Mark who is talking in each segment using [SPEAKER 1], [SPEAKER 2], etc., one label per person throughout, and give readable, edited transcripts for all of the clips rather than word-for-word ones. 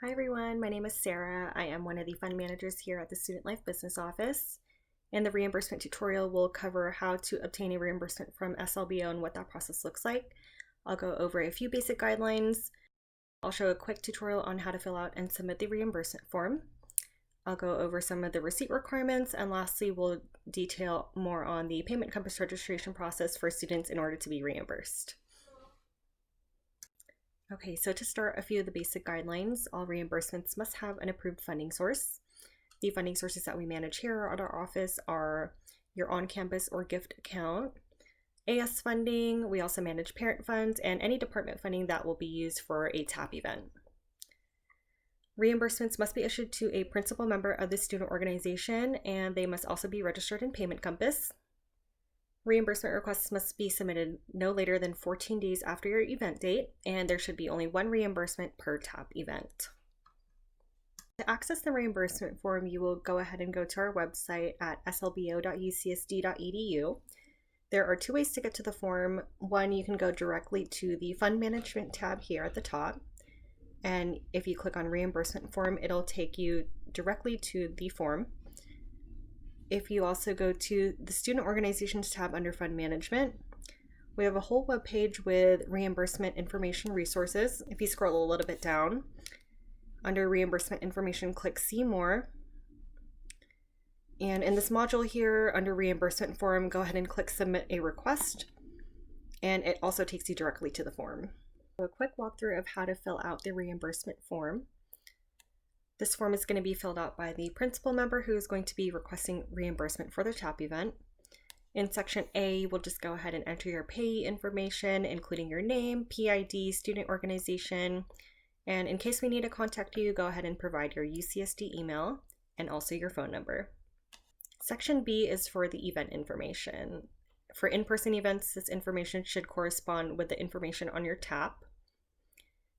[SPEAKER 1] Hi everyone, my name is Sarah. I am one of the fund managers here at the Student Life Business Office. And the reimbursement tutorial will cover how to obtain a reimbursement from SLBO and what that process looks like. I'll go over a few basic guidelines. I'll show a quick tutorial on how to fill out and submit the reimbursement form. I'll go over some of the receipt requirements, and lastly, we'll detail more on the payment compass registration process for students in order to be reimbursed. Okay, so to start, a few of the basic guidelines. All reimbursements must have an approved funding source. The funding sources that we manage here at our office are your on-campus or gift account, AS funding, we also manage parent funds, and any department funding that will be used for a TAP event. Reimbursements must be issued to a principal member of the student organization, and they must also be registered in Payment Compass. Reimbursement requests must be submitted no later than 14 days after your event date, and there should be only one reimbursement per TAP event. To access the reimbursement form, you will go ahead and go to our website at slbo.ucsd.edu. There are two ways to get to the form. One, you can go directly to the Fund Management tab here at the top, and if you click on Reimbursement Form, it'll take you directly to the form. If you also go to the Student Organizations tab under Fund Management, we have a whole web page with reimbursement information resources. If you scroll a little bit down, under Reimbursement Information, click See More. And in this module here, under Reimbursement Form, go ahead and click Submit a Request, and it also takes you directly to the form. So a quick walkthrough of how to fill out the reimbursement form. This form is going to be filled out by the principal member who is going to be requesting reimbursement for their TAP event. In section A, we'll just go ahead and enter your payee information, including your name, PID, student organization, and in case we need to contact you, go ahead and provide your UCSD email and also your phone number. Section B is for the event information. For in-person events, this information should correspond with the information on your TAP.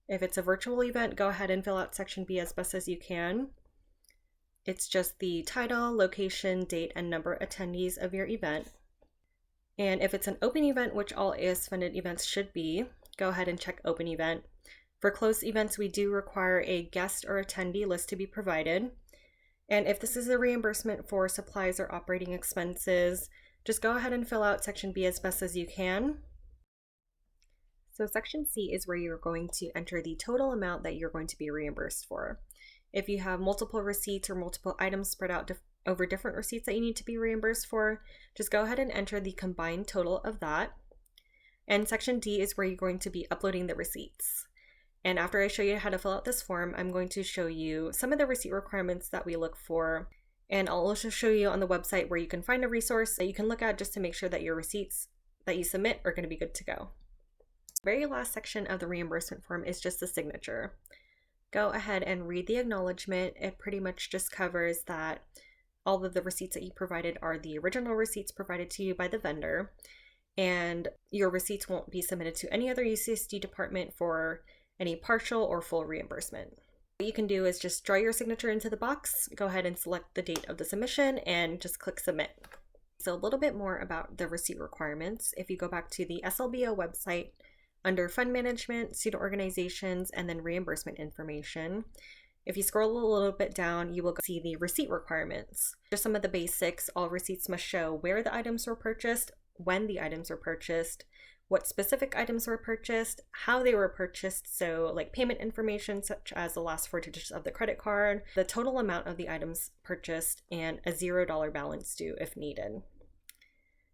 [SPEAKER 1] If it's a virtual event, go ahead and fill out section B as best as you can. It's just the title, location, date, and number of attendees of your event. And if it's an open event, which all AS-funded events should be, go ahead and check open event. For closed events, we do require a guest or attendee list to be provided. And if this is a reimbursement for supplies or operating expenses, just go ahead and fill out section B as best as you can. So section C is where you're going to enter the total amount that you're going to be reimbursed for. If you have multiple receipts or multiple items spread out over different receipts that you need to be reimbursed for, just go ahead and enter the combined total of that. And section D is where you're going to be uploading the receipts. And after I show you how to fill out this form, I'm going to show you some of the receipt requirements that we look for. And I'll also show you on the website where you can find a resource that you can look at just to make sure that your receipts that you submit are going to be good to go. The very last section of the reimbursement form is just the signature. Go ahead and read the acknowledgement. It pretty much just covers that all of the receipts that you provided are the original receipts provided to you by the vendor, and your receipts won't be submitted to any other UCSD department for any partial or full reimbursement. What you can do is just draw your signature into the box, go ahead and select the date of the submission, and just click Submit. So a little bit more about the receipt requirements. If you go back to the SLBO website, under Fund Management, Student Organizations, and then Reimbursement Information, if you scroll a little bit down, you will see the receipt requirements. Just some of the basics. All receipts must show where the items were purchased, when the items were purchased, what specific items were purchased, how they were purchased, so like payment information such as the last 4 digits of the credit card, the total amount of the items purchased, and a $0 balance due if needed.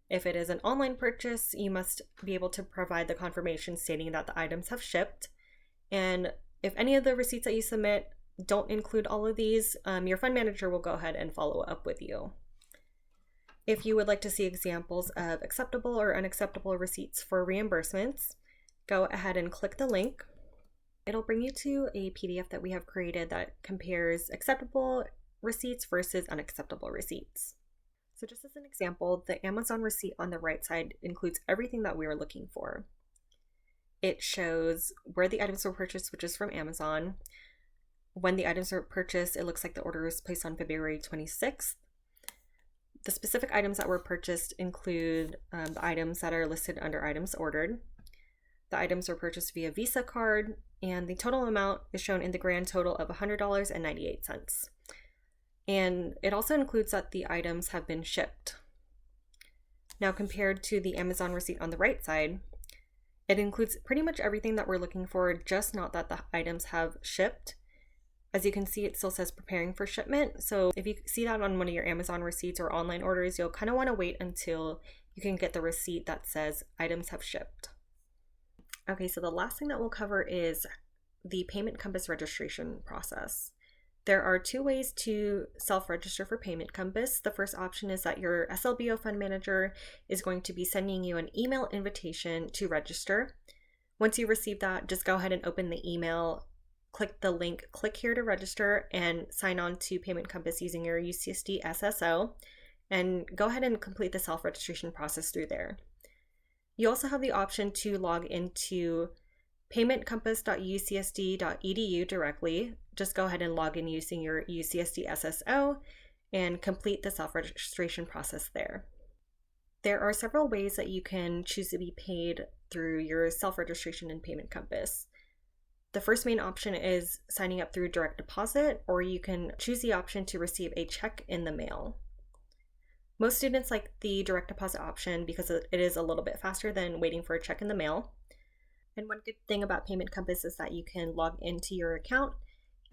[SPEAKER 1] If it is an online purchase, you must be able to provide the confirmation stating that the items have shipped. And if any of the receipts that you submit don't include all of these, your fund manager will go ahead and follow up with you. If you would like to see examples of acceptable or unacceptable receipts for reimbursements, go ahead and click the link. It'll bring you to a PDF that we have created that compares acceptable receipts versus unacceptable receipts. So just as an example, the Amazon receipt on the right side includes everything that we are looking for. It shows where the items were purchased, which is from Amazon. When the items were purchased, it looks like the order was placed on February 26th. The specific items that were purchased include the items that are listed under items ordered. The items were purchased via Visa card, and the total amount is shown in the grand total of $100.98. And it also includes that the items have been shipped. Now, compared to the Amazon receipt on the right side, it includes pretty much everything that we're looking for, just not that the items have shipped. As you can see, it still says preparing for shipment. So if you see that on one of your Amazon receipts or online orders, you'll kind of want to wait until you can get the receipt that says items have shipped. Okay, so the last thing that we'll cover is the Payment Compass registration process. There are two ways to self-register for Payment Compass. The first option is that your SLBO fund manager is going to be sending you an email invitation to register. Once you receive that, just go ahead and open the email, click the link, click here to register, and sign on to Payment Compass using your UCSD SSO, and go ahead and complete the self-registration process through there. You also have the option to log into paymentcompass.ucsd.edu directly. Just go ahead and log in using your UCSD SSO and complete the self-registration process there. There are several ways that you can choose to be paid through your self-registration in Payment Compass. The first main option is signing up through direct deposit, or you can choose the option to receive a check in the mail. Most students like the direct deposit option because it is a little bit faster than waiting for a check in the mail. And one good thing about Payment Compass is that you can log into your account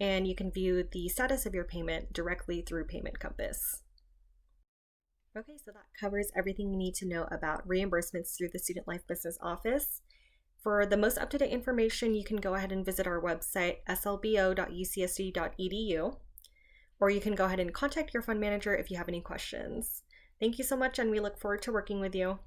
[SPEAKER 1] and you can view the status of your payment directly through Payment Compass. Okay, so that covers everything you need to know about reimbursements through the Student Life Business Office. For the most up-to-date information, you can go ahead and visit our website, slbo.ucsd.edu, or you can go ahead and contact your fund manager if you have any questions. Thank you so much, and we look forward to working with you.